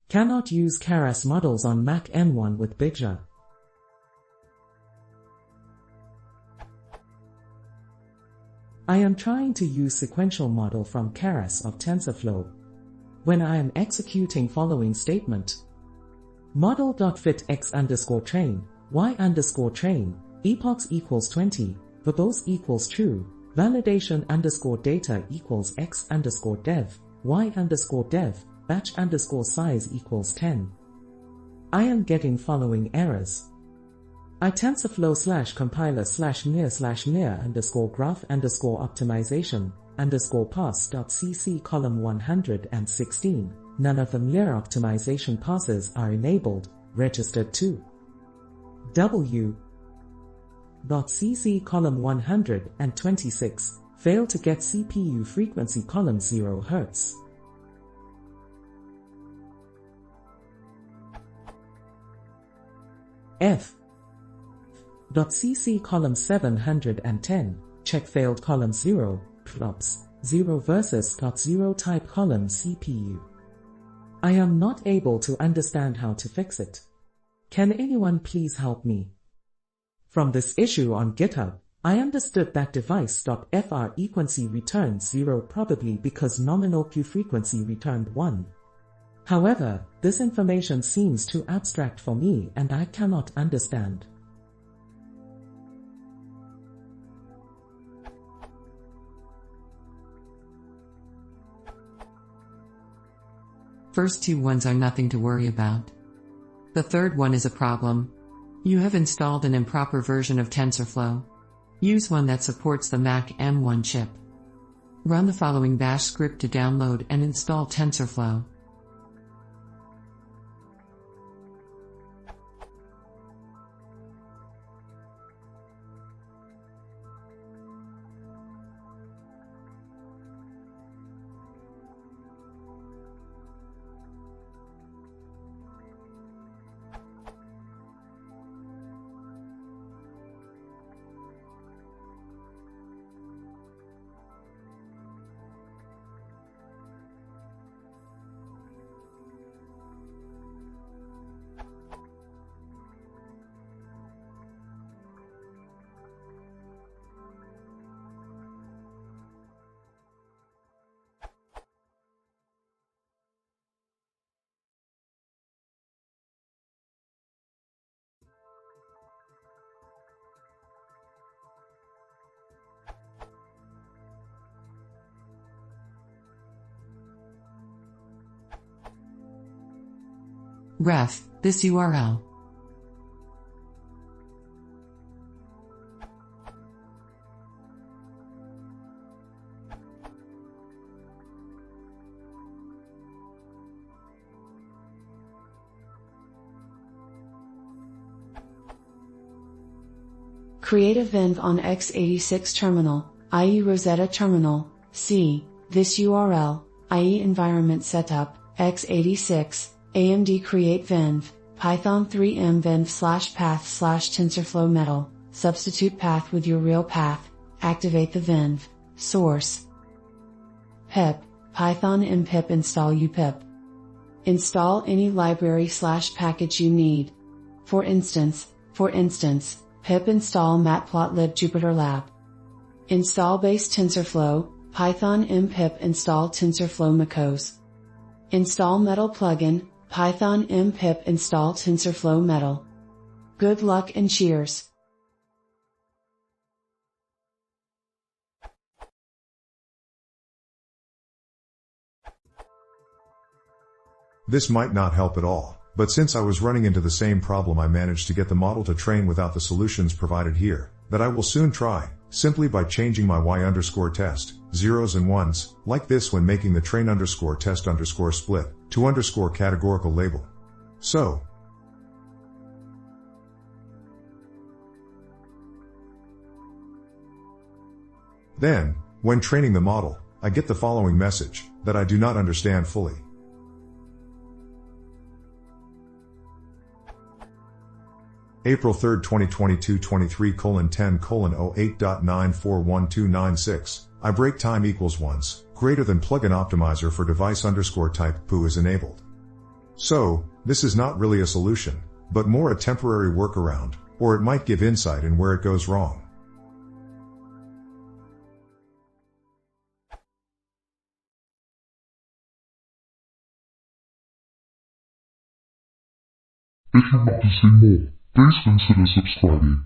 Cannot use keras models on Mac M1 with BigSur. I am trying to use sequential model from keras of TensorFlow. When I am executing following statement: model.fit x_train, y_train, epochs equals 20, verbose equals true, validation_data equals x_dev, y_dev, batch_size equals 10. I am getting following errors. I tensorflow/compiler/near/graph_optimization_pass.cc column 116. None of the near optimization passes are enabled, registered to w.cc column 126, fail to get CPU frequency column 0 Hz. F.cc column 710, check failed column 0, props, 0 versus .0 type column CPU. I am not able to understand how to fix it. Can anyone please help me? From this issue on GitHub, I understood that device.frequency returned 0 probably because nominal Q frequency returned 1. However, this information seems too abstract for me and I cannot understand. First two ones are nothing to worry about. The third one is a problem. You have installed an improper version of TensorFlow. Use one that supports the Mac M1 chip. Run the following bash script to download and install TensorFlow. Ref, this URL. Create a venv on x86 terminal, i.e. Rosetta terminal, c, this URL, i.e. environment setup, x86, AMD create venv, Python 3m venv/path/tensorflow metal, substitute path with your real path, activate the venv, source. pip, Python mpip install upip. Install any library/package you need. For instance, pip install matplotlib jupyterlab. Install base TensorFlow, Python mpip install TensorFlow macOS. Install metal plugin, Python mpip install TensorFlow metal. Good luck and cheers! This might not help at all, but since I was running into the same problem, I managed to get the model to train without the solutions provided here, that I will soon try, simply by changing my y_test, zeros and ones, like this when making the train_test_split, to _categorical label. So, then, when training the model, I get the following message, that I do not understand fully. April 3, 2022 23:10:08.941296, I break time equals once, greater than plugin optimizer for device_type poo is enabled. So, this is not really a solution, but more a temporary workaround, or it might give insight in where it goes wrong. If you want to see more, please consider subscribing.